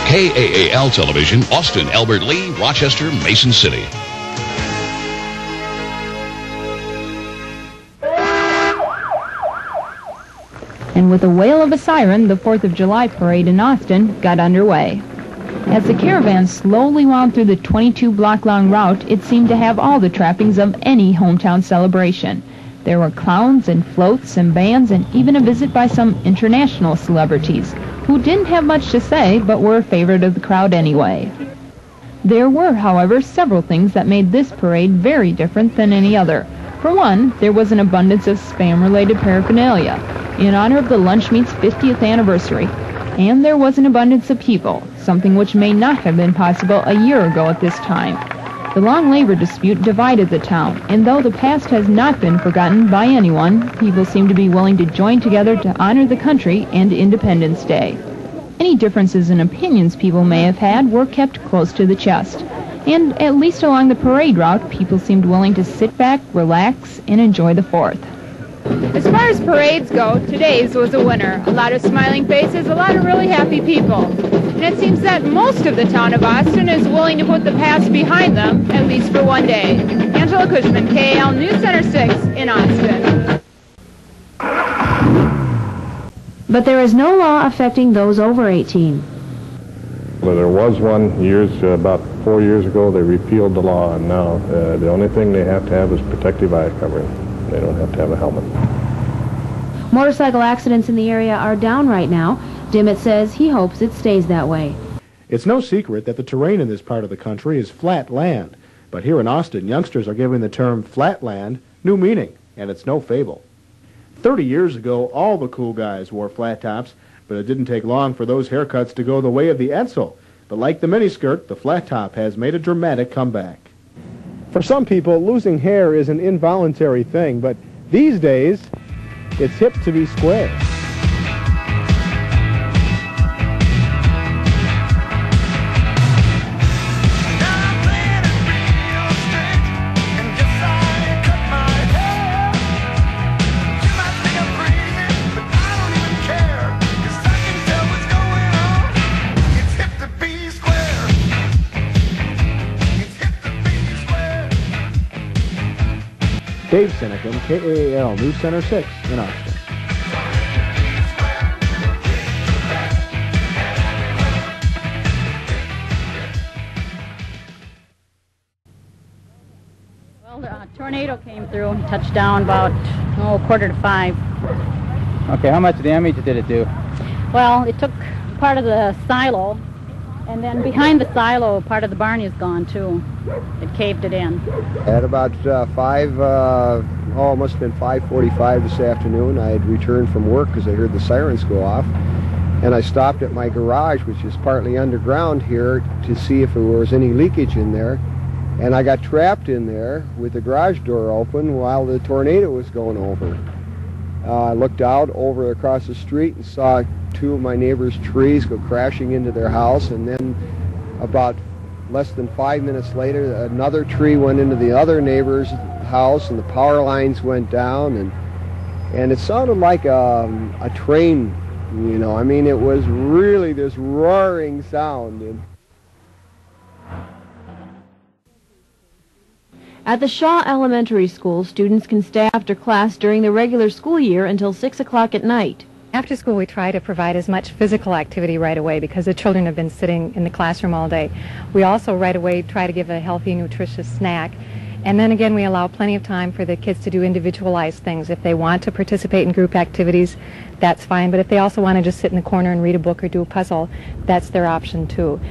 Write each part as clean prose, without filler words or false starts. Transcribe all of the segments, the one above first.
KAAL Television, Austin, Albert Lee, Rochester, Mason City. And with a wail of a siren, the 4th of July parade in Austin got underway. As the caravan slowly wound through the 22-block-long route, it seemed to have all the trappings of any hometown celebration. There were clowns and floats and bands and even a visit by some international celebrities who didn't have much to say but were a favorite of the crowd anyway. There were, however, several things that made this parade very different than any other. For one, there was an abundance of Spam-related paraphernalia in honor of the Lunch Meat's 50th anniversary. And there was an abundance of people, something which may not have been possible a year ago at this time. The long labor dispute divided the town, and though the past has not been forgotten by anyone, people seem to be willing to join together to honor the country and Independence Day. Any differences in opinions people may have had were kept close to the chest. And at least along the parade route, people seemed willing to sit back, relax, and enjoy the 4th. As far as parades go, today's was a winner. A lot of smiling faces, a lot of really happy people. And it seems that most of the town of Austin is willing to put the past behind them, at least for one day. Angela Cushman, KAAL News Center 6 in Austin. But there is no law affecting those over 18. Well, there was one about 4 years ago. They repealed the law, and now the only thing they have to have is protective eye covering. They don't have to have a helmet. Motorcycle accidents in the area are down right now. Dimmitt says he hopes it stays that way. It's no secret that the terrain in this part of the country is flat land. But here in Austin, youngsters are giving the term flat land new meaning, and it's no fable. 30 years ago, all the cool guys wore flat tops, but it didn't take long for those haircuts to go the way of the Edsel. But like the miniskirt, the flat top has made a dramatic comeback. For some people, losing hair is an involuntary thing, but these days, it's hip to be square. Dave Sinekin, KAAL News Center 6 in Austin. Well, a tornado came through and touched down about 4:45. Okay, how much damage did it do? Well, it took part of the silo, and then behind the silo, part of the barn is gone too. It caved it in. At about it must have been 5:45 this afternoon, I had returned from work because I heard the sirens go off. And I stopped at my garage, which is partly underground here, to see if there was any leakage in there. And I got trapped in there with the garage door open while the tornado was going over. I looked out over across the street and saw two of my neighbors' trees go crashing into their house, and then about less than 5 minutes later, another tree went into the other neighbor's house, and the power lines went down, and it sounded like a train, you know. I mean, it was really this roaring sound. At the Shaw Elementary School, students can stay after class during the regular school year until 6 o'clock at night. After school, we try to provide as much physical activity right away because the children have been sitting in the classroom all day. We also right away try to give a healthy, nutritious snack. And then again, we allow plenty of time for the kids to do individualized things. If they want to participate in group activities, that's fine. But if they also want to just sit in the corner and read a book or do a puzzle, that's their option too.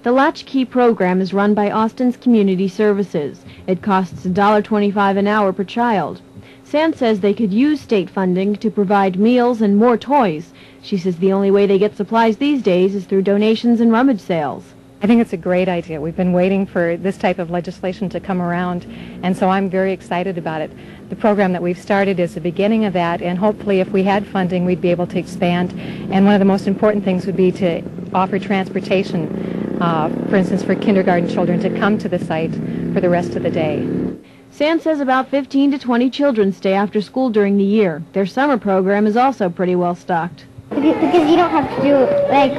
The Latchkey program is run by Austin's Community Services. It costs $1.25 an hour per child. Sam says they could use state funding to provide meals and more toys. She says the only way they get supplies these days is through donations and rummage sales. I think it's a great idea. We've been waiting for this type of legislation to come around, and so I'm very excited about it. The program that we've started is the beginning of that, and hopefully if we had funding, we'd be able to expand. And one of the most important things would be to offer transportation, for instance, for kindergarten children to come to the site for the rest of the day. Sam says about 15 to 20 children stay after school during the year. Their summer program is also pretty well stocked. Because you don't have to do, like,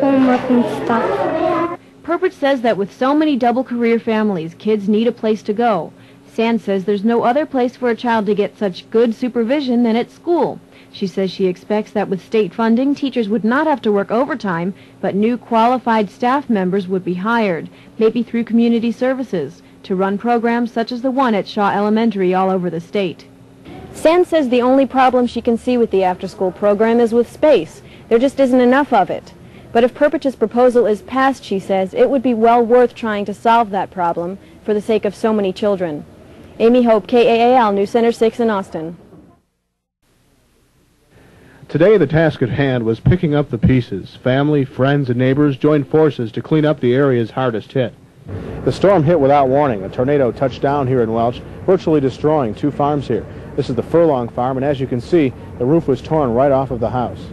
homework and stuff. Perpich says that with so many double-career families, kids need a place to go. Sand says there's no other place for a child to get such good supervision than at school. She says she expects that with state funding, teachers would not have to work overtime, but new qualified staff members would be hired, maybe through community services, to run programs such as the one at Shaw Elementary all over the state. Sand says the only problem she can see with the after-school program is with space. There just isn't enough of it. But if Perpich's proposal is passed, she says, it would be well worth trying to solve that problem for the sake of so many children. Amy Hope, KAAL News Center 6 in Austin. Today, the task at hand was picking up the pieces. Family, friends, and neighbors joined forces to clean up the areas hardest hit. The storm hit without warning. A tornado touched down here in Welch, virtually destroying 2 farms here. This is the Furlong farm, and as you can see, the roof was torn right off of the house.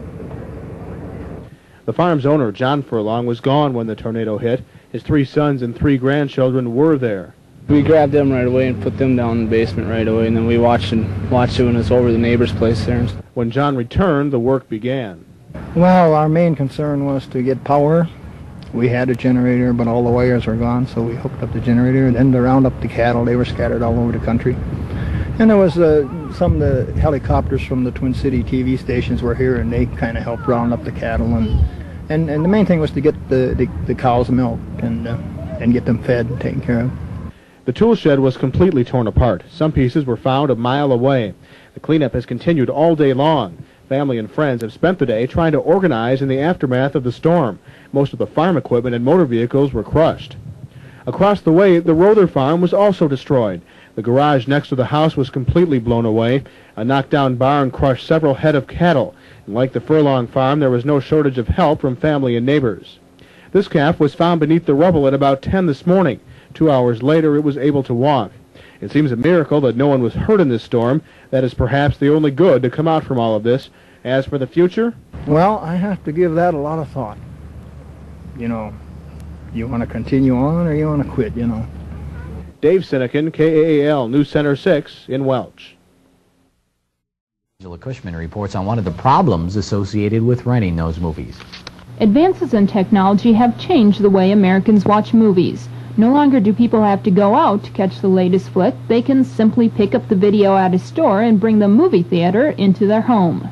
The farm's owner, John Furlong, was gone when the tornado hit. His 3 sons and 3 grandchildren were there. We grabbed them right away and put them down in the basement right away, and then we watched it when it's over the neighbor's place there. When John returned, the work began. Well, our main concern was to get power. We had a generator, but all the wires were gone, so we hooked up the generator, and then to round up the cattle. They were scattered all over the country. And there was some of the helicopters from the Twin City TV stations were here, and they kind of helped round up the cattle. And the main thing was to get the cows milk and get them fed and taken care of. The tool shed was completely torn apart. Some pieces were found a mile away. The cleanup has continued all day long. Family and friends have spent the day trying to organize in the aftermath of the storm. Most of the farm equipment and motor vehicles were crushed. Across the way, the Rother farm was also destroyed. The garage next to the house was completely blown away. A knockdown barn crushed several head of cattle. And like the Furlong farm, there was no shortage of help from family and neighbors. This calf was found beneath the rubble at about 10 this morning. 2 hours later, it was able to walk. It seems a miracle that no one was hurt in this storm. That is perhaps the only good to come out from all of this. As for the future? Well, I have to give that a lot of thought. You know, you want to continue on or you want to quit, you know. Dave Sinekin, KAAL News Center 6 in Welch. Angela Cushman reports on one of the problems associated with renting those movies. Advances in technology have changed the way Americans watch movies. No longer do people have to go out to catch the latest flick. They can simply pick up the video at a store and bring the movie theater into their home.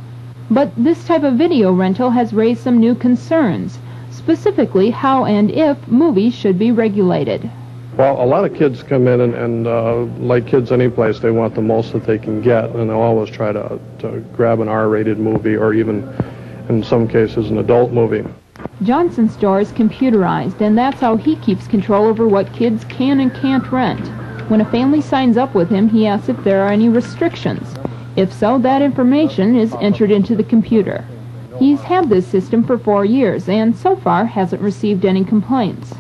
But this type of video rental has raised some new concerns, specifically how and if movies should be regulated. Well, a lot of kids come in and like kids any place, they want the most that they can get, and they'll always try to grab an R-rated movie or even, in some cases, an adult movie. Johnson's store is computerized, and that's how he keeps control over what kids can and can't rent. When a family signs up with him, he asks if there are any restrictions. If so, that information is entered into the computer. He's had this system for 4 years, and so far hasn't received any complaints.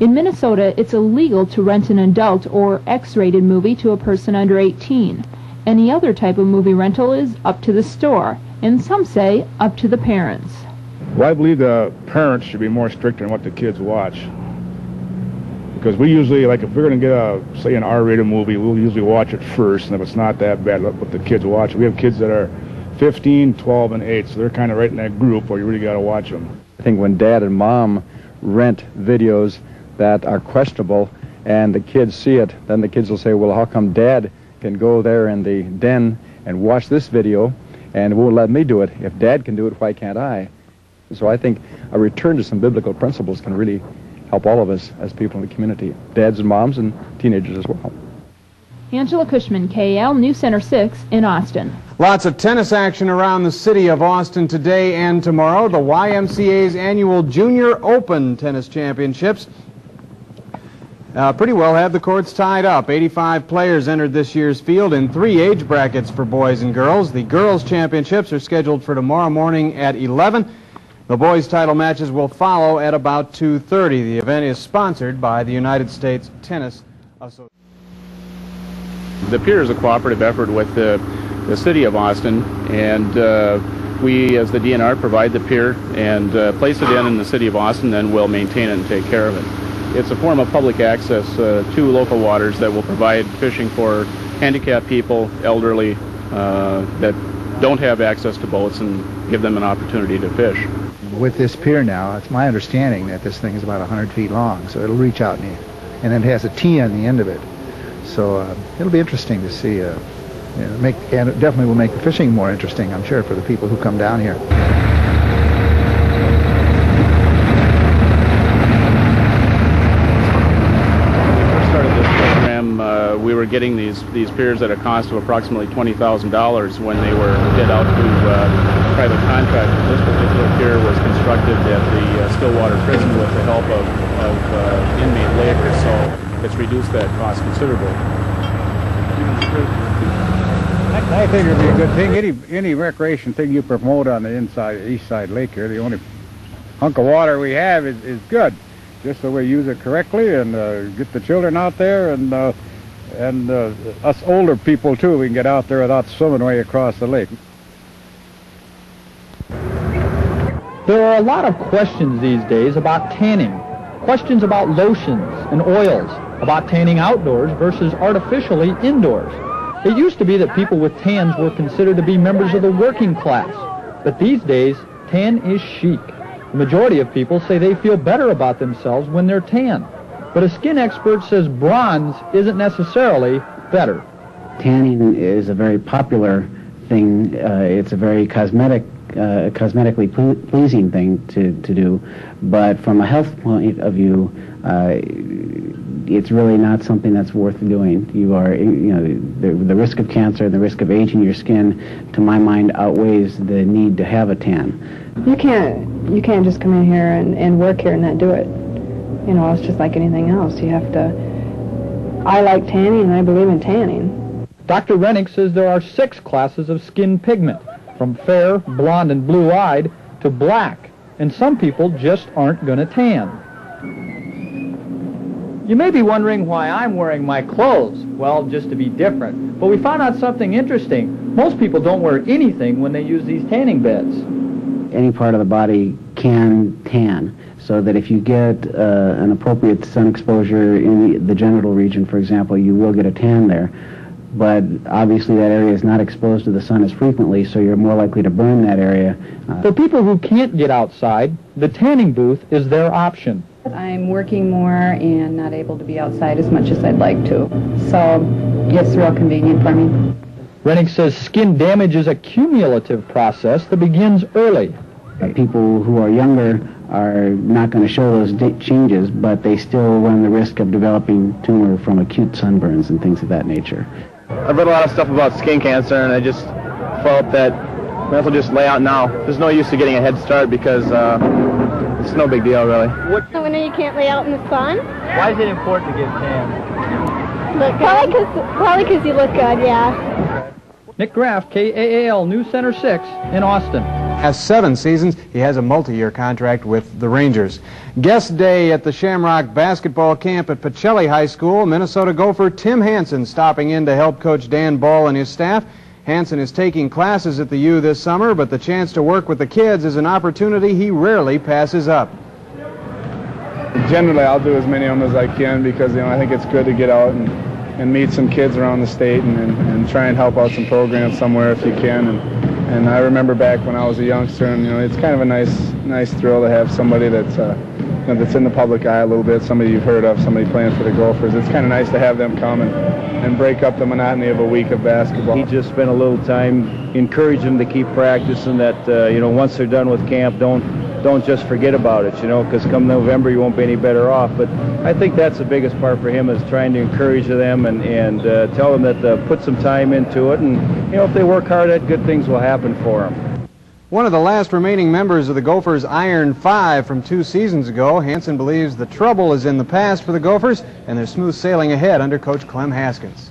In Minnesota, it's illegal to rent an adult or X-rated movie to a person under 18. Any other type of movie rental is up to the store, and some say up to the parents. Well, I believe the parents should be more strict on what the kids watch. Because we usually, like if we're going to get say an R-rated movie, we'll usually watch it first, and if it's not that bad, let the kids watch it. We have kids that are 15, 12, and 8, so they're kind of right in that group where you really got to watch them. I think when Dad and Mom rent videos that are questionable and the kids see it, then the kids will say, well, how come Dad can go there in the den and watch this video and won't let me do it? If Dad can do it, why can't I? So I think a return to some biblical principles can really help all of us as people in the community, dads and moms and teenagers as well. Angela Cushman, KAL News Center 6 in Austin. Lots of tennis action around the city of Austin today and tomorrow. The YMCA's annual Junior Open Tennis Championships pretty well have the courts tied up. 85 players entered this year's field in 3 age brackets for boys and girls. The girls' championships are scheduled for tomorrow morning at 11. The boys' title matches will follow at about 2:30. The event is sponsored by the United States Tennis Association. The pier is a cooperative effort with the city of Austin, and we, as the DNR, provide the pier and place it in the city of Austin, then we'll maintain it and take care of it. It's a form of public access to local waters that will provide fishing for handicapped people, elderly, that don't have access to boats, and give them an opportunity to fish. with this pier now, it's my understanding that this thing is about 100 feet long, so it'll reach out and then it has a T on the end of it. So it'll be interesting to see. And it definitely will make the fishing more interesting, I'm sure, for the people who come down here. We were getting these piers at a cost of approximately $20,000 when they were bid out to private contractors. This particular pier was constructed at the Stillwater prison with the help of inmate labor, so it's reduced that cost considerably. I think it'd be a good thing. Any recreation thing you promote on the east side lake here, the only hunk of water we have is good. Just so we use it correctly and get the children out there and us older people too, we can get out there without swimming way across the lake. There are a lot of questions these days about tanning. Questions about lotions and oils, about tanning outdoors versus artificially indoors. It used to be that people with tans were considered to be members of the working class, but these days, tan is chic. The majority of people say they feel better about themselves when they're tan. But a skin expert says bronze isn't necessarily better. Tanning is a very popular thing. It's a very cosmetically pleasing thing to do. But from a health point of view, it's really not something that's worth doing. The risk of cancer and the risk of aging your skin, to my mind, outweighs the need to have a tan. You can't just come in here and work here and not do it. You know, it's just like anything else. You have to... I like tanning, and I believe in tanning. Dr. Rennick says there are 6 classes of skin pigment, from fair, blonde, and blue-eyed to black, and some people just aren't going to tan. You may be wondering why I'm wearing my clothes. Well, just to be different. But we found out something interesting. Most people don't wear anything when they use these tanning beds. Any part of the body can tan, so that if you get an appropriate sun exposure in the genital region, for example, you will get a tan there. But obviously that area is not exposed to the sun as frequently, so you're more likely to burn that area. For people who can't get outside, the tanning booth is their option. I'm working more and not able to be outside as much as I'd like to, so it's real convenient for me. Rennick says skin damage is a cumulative process that begins early. People who are younger are not going to show those changes, but they still run the risk of developing tumor from acute sunburns and things of that nature. I've read a lot of stuff about skin cancer, and I just felt that we might as well just lay out now. There's no use to getting a head start because it's no big deal, really. So when you can't lay out in the sun? Why is it important to get tan? Probably because you look good, yeah. Nick Graff, KAAL News Center 6 in Austin. Has 7 seasons. He has a multi-year contract with the Rangers. Guest day at the Shamrock basketball camp at Pacelli High School. Minnesota Gopher Tim Hansen stopping in to help Coach Dan Ball and his staff. Hansen is taking classes at the U this summer, but the chance to work with the kids is an opportunity he rarely passes up. Generally, I'll do as many of them as I can because, I think it's good to get out and meet some kids around the state and try and help out some programs somewhere if you can. And I remember back when I was a youngster, and it's kind of a nice thrill to have somebody that's that's in the public eye a little bit, somebody you've heard of, somebody playing for the Gophers. It's kind of nice to have them come and break up the monotony of a week of basketball. He just spent a little time encouraging them to keep practicing. That once they're done with camp, don't just forget about it, because come November you won't be any better off. But I think that's the biggest part for him, is trying to encourage them and tell them that put some time into it, and if they work hard at it, good things will happen for them. One of the last remaining members of the Gophers' Iron 5 from 2 seasons ago, Hansen believes the trouble is in the past for the Gophers, and they're smooth sailing ahead under Coach Clem Haskins.